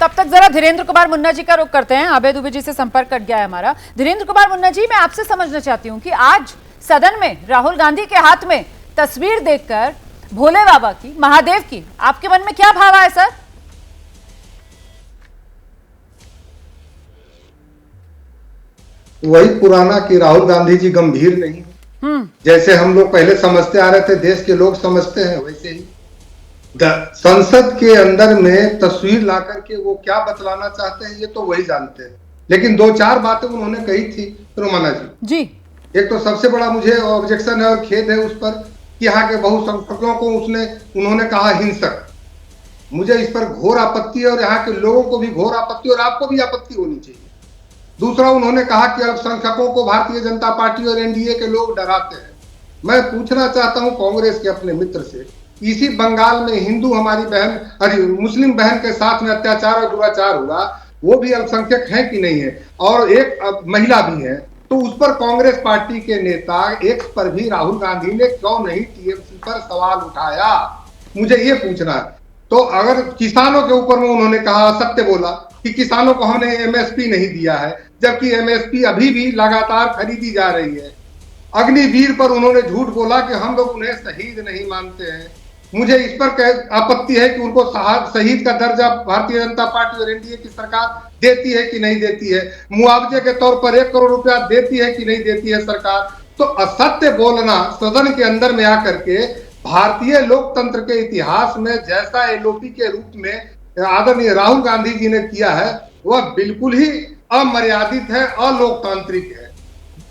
तब तक जरा धीरेन्द्र कुमार मुन्ना जी का रुख करते हैं। अभय दुबे जी से संपर्क कट गया है हमारा। धीरेन्द्र कुमार मुन्ना जी, मैं आपसे समझना चाहती हूँ कि आज सदन में राहुल गांधी के हाथ में तस्वीर देखकर भोले बाबा की, महादेव की, आपके मन में क्या भाव आया सर? वही पुराना कि राहुल गांधी जी गंभीर नहीं, जैसे हम लोग पहले समझते आ रहे थे, देश के लोग समझते हैं, वैसे ही संसद के अंदर में तस्वीर ला करके वो क्या बतलाना चाहते हैं ये तो वही जानते हैं। लेकिन दो चार बातें उन्होंने कही थी रोमाना जी। एक तो सबसे बड़ा मुझे ऑब्जेक्शन है और खेद है उस पर कि यहाँ के बहुसंख्यकों को उन्होंने कहा हिंसक। मुझे इस पर घोर आपत्ति है और यहाँ के लोगों को भी घोर आपत्ति और आपको भी आपत्ति होनी चाहिए। दूसरा, उन्होंने कहा कि अल्पसंख्यकों को भारतीय जनता पार्टी और एनडीए के लोग डराते हैं। मैं पूछना चाहता हूं कांग्रेस के अपने मित्र से, इसी बंगाल में हिंदू हमारी बहन मुस्लिम बहन के साथ में अत्याचार और दुराचार हुआ, वो भी अल्पसंख्यक है कि नहीं है, और एक महिला भी है, तो उस पर कांग्रेस पार्टी के नेता एक्स पर भी राहुल गांधी ने क्यों नहीं टीएमसी पर सवाल उठाया, मुझे ये पूछना है। तो अगर किसानों के ऊपर में उन्होंने कहा, सत्य बोला कि किसानों को हमने एमएसपी नहीं दिया है, जबकि एमएसपी अभी भी लगातार खरीदी जा रही है। अग्निवीर पर उन्होंने झूठ बोला कि हम लोग उन्हें शहीद नहीं मानते हैं। मुझे इस पर आपत्ति है कि उनको शहीद का दर्जा भारतीय जनता पार्टी और एनडीए की सरकार देती है कि नहीं देती है, मुआवजे के तौर पर 1 करोड़ रुपया देती है कि नहीं देती है सरकार। तो असत्य बोलना सदन के अंदर में आकर के भारतीय लोकतंत्र के इतिहास में जैसा एलओपी के रूप में आदरणीय राहुल गांधी जी ने किया है, वह बिल्कुल ही अमर्यादित है, अलोकतांत्रिक है।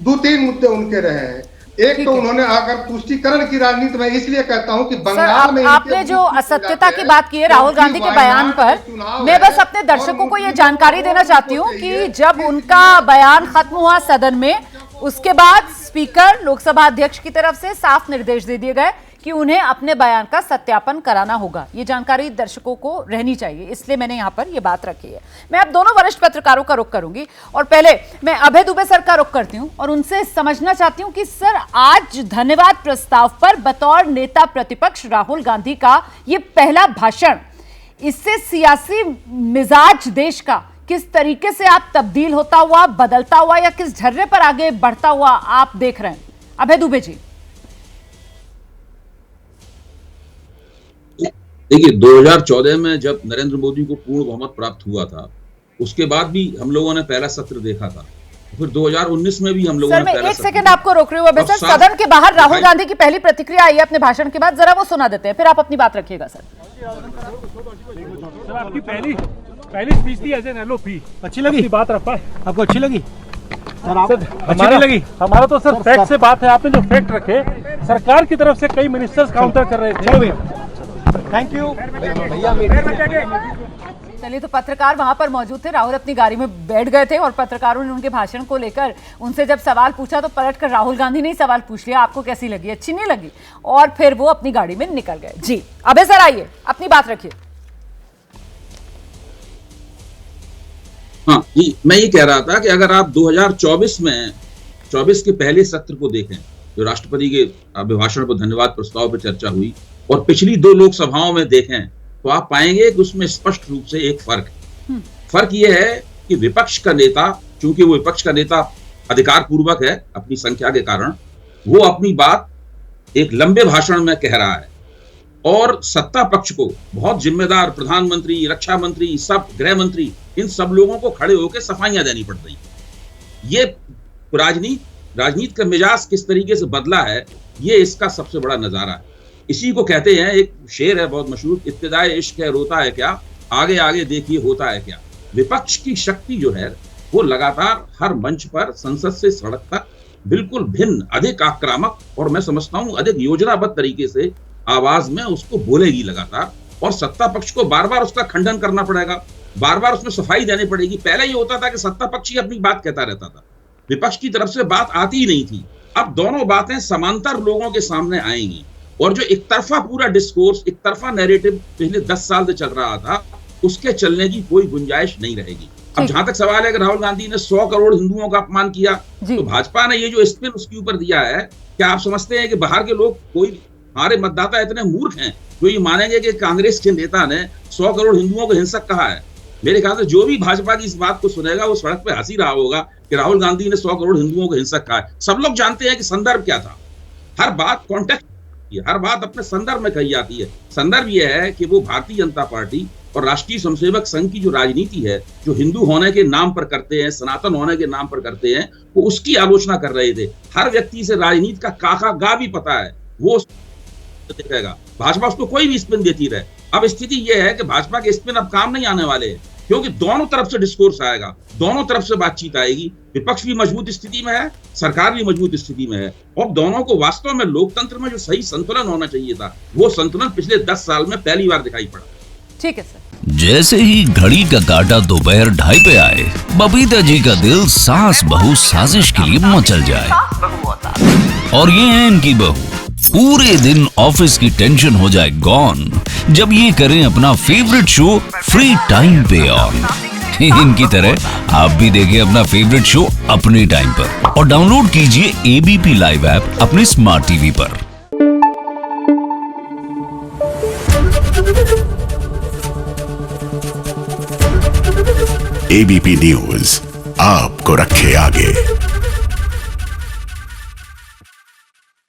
2-3 मुद्दे उनके रहे हैं। एक तो उन्होंने अगर तुष्टीकरण की राजनीति में, इसलिए कहता हूं कि बंगाल में आपने जो असत्यता की बात की है राहुल गांधी के बयान पर, मैं बस अपने दर्शकों को ये जानकारी देना चाहती हूँ कि जब उनका बयान खत्म हुआ सदन में, उसके बाद स्पीकर लोकसभा अध्यक्ष की तरफ से साफ निर्देश दे दिए गए कि उन्हें अपने बयान का सत्यापन कराना होगा। ये जानकारी दर्शकों को रहनी चाहिए, इसलिए मैंने यहाँ पर ये बात रखी है। मैं अब दोनों वरिष्ठ पत्रकारों का रुख करूंगी और पहले मैं अभय दुबे सर का रुख करती हूँ और उनसे समझना चाहती हूँ कि सर, आज धन्यवाद प्रस्ताव पर बतौर नेता प्रतिपक्ष राहुल गांधी का ये पहला भाषण, इससे सियासी मिजाज देश का किस तरीके से आप तब्दील होता हुआ, बदलता हुआ या किस झर्रे पर आगे बढ़ता हुआ आप देख रहे हैं? अभय दुबे जी। देखिए, 2014 में जब नरेंद्र मोदी को पूर्ण बहुमत प्राप्त हुआ था, उसके बाद भी हम लोगों ने पहला सत्र देखा था। फिर 2019 में भी हम लोगों ने पहला एक सेकंड आपको रोक रही हूँ अभय सर। सदन के बाहर राहुल गांधी की पहली प्रतिक्रिया आई है अपने भाषण के बाद, जरा वो सुना देते हैं, फिर आप अपनी बात रखिएगा सर। आपकी पहली स्पीच थी एज एन एलओपी, अच्छी लगी? बात रख पाए आपको अच्छी लगी? हमारी लगी। हमारा तो सर फैक्ट से बात है, आपने जो फैक्ट रखे, सरकार की तरफ से कई मिनिस्टर्स काउंटर कर रहे थे। थैंक यू भैया। चलिए, तो पत्रकार वहां पर मौजूद थे, राहुल अपनी गाड़ी में बैठ गए थे और पत्रकारों ने उनके भाषण को लेकर उनसे जब सवाल पूछा तो पलटकर राहुल गांधी ने ही सवाल पूछ लिया, आपको कैसी लगी? अच्छी नहीं लगी? और फिर वो अपनी गाड़ी में निकल गए। जी अभय सर, आइए अपनी बात रखिए। हाँ जी, मैं ये कह रहा था कि अगर आप 2024 के पहले सत्र को देखें, जो राष्ट्रपति के अभिभाषण पर धन्यवाद प्रस्ताव पर चर्चा हुई, और पिछली 2 लोकसभाओं में देखें, तो आप पाएंगे कि उसमें स्पष्ट रूप से एक फर्क यह है कि विपक्ष का नेता, चूंकि वो विपक्ष का नेता अधिकार पूर्वक है अपनी संख्या के कारण, वो अपनी बात एक लंबे भाषण में कह रहा है, और सत्ता पक्ष को बहुत जिम्मेदार प्रधानमंत्री, रक्षा मंत्री, सब गृह मंत्री, इन सब लोगों को खड़े होकर सफाइयां देनी पड़ रही। ये राजनीति का मिजाज किस तरीके से बदला है, ये इसका सबसे बड़ा नजारा है। इसी को कहते हैं, एक शेर है बहुत मशहूर, इब्तिदाए इश्क है रोता है क्या, आगे आगे देखिए होता है क्या। विपक्ष की शक्ति जो है वो लगातार हर मंच पर, संसद से सड़क तक, बिल्कुल भिन्न, अधिक आक्रामक और मैं समझता हूं अधिक योजनाबद्ध तरीके से आवाज में उसको बोलेगी लगातार, और सत्ता पक्ष को बार बार उसका खंडन करना पड़ेगा, बार बार उसमें सफाई देनी पड़ेगी। पहले ये होता था कि सत्ता पक्ष ही अपनी बात कहता रहता था, विपक्ष की तरफ से बात आती ही नहीं थी। अब दोनों बातें समांतर लोगों के सामने आएंगी, और जो एक तरफा पूरा डिस्कोर्स, एक तरफा नैरेटिव पिछले 10 साल से चल रहा था, उसके चलने की कोई गुंजाइश नहीं रहेगी। अब जहां तक सवाल है कि राहुल गांधी ने 100 करोड़ हिंदुओं का अपमान किया, तो भाजपा ने ये जो स्पिन उसके ऊपर दिया है, क्या आप समझते हैं कि बाहर के लोग, कोई हमारे मतदाता इतने मूर्ख हैं जो ये मानेंगे कि कांग्रेस के नेता ने 100 करोड़ हिंदुओं को हिंसक कहा है? मेरे ख्याल से जो भी भाजपा की इस बात को सुनेगा वो सड़क पे हंसी रहा होगा कि राहुल गांधी ने 100 करोड़ हिंदुओं को हिंसक कहा है। सब लोग जानते हैं कि संदर्भ क्या था। हर बात कॉन्टेक्स्ट, हर बात अपने संदर्भ में कही जाती है। संदर्भ यह है कि वो भारतीय जनता पार्टी और राष्ट्रीय स्वयंसेवक संघ की जो राजनीति है, जो हिंदू होने के नाम पर करते हैं, सनातन होने के नाम पर करते हैं, वो उसकी आलोचना कर रहे थे। हर व्यक्ति से राजनीति का काका गा भी पता है, वो देखेगा। भाजपा उसको कोई भी स्पिन देती रहे। अब स्थिति यह है कि भाजपा के स्पिन अब काम नहीं आने वाले हैं, क्योंकि दोनों तरफ से डिस्कोर्स आएगा, दोनों तरफ से बातचीत आएगी। विपक्ष भी मजबूत स्थिति में है, सरकार भी मजबूत स्थिति में है, और दोनों को वास्तव में लोकतंत्र में जो सही संतुलन होना चाहिए था, वो संतुलन पिछले 10 साल में पहली बार दिखाई पड़ा। ठीक है सर। जैसे ही घड़ी का काटा दोपहर 2:30 पे आए, बबीता जी का दिल सास बहू साजिश के लिए मचल जाए। और ये है इनकी बहू, पूरे दिन ऑफिस की टेंशन हो जाए गॉन जब ये करें अपना फेवरेट शो फ्री टाइम पे ऑन। इनकी तरह आप भी देखिए अपना फेवरेट शो अपने टाइम पर और डाउनलोड कीजिए एबीपी लाइव ऐप अपने स्मार्ट टीवी पर। एबीपी न्यूज आपको रखे आगे।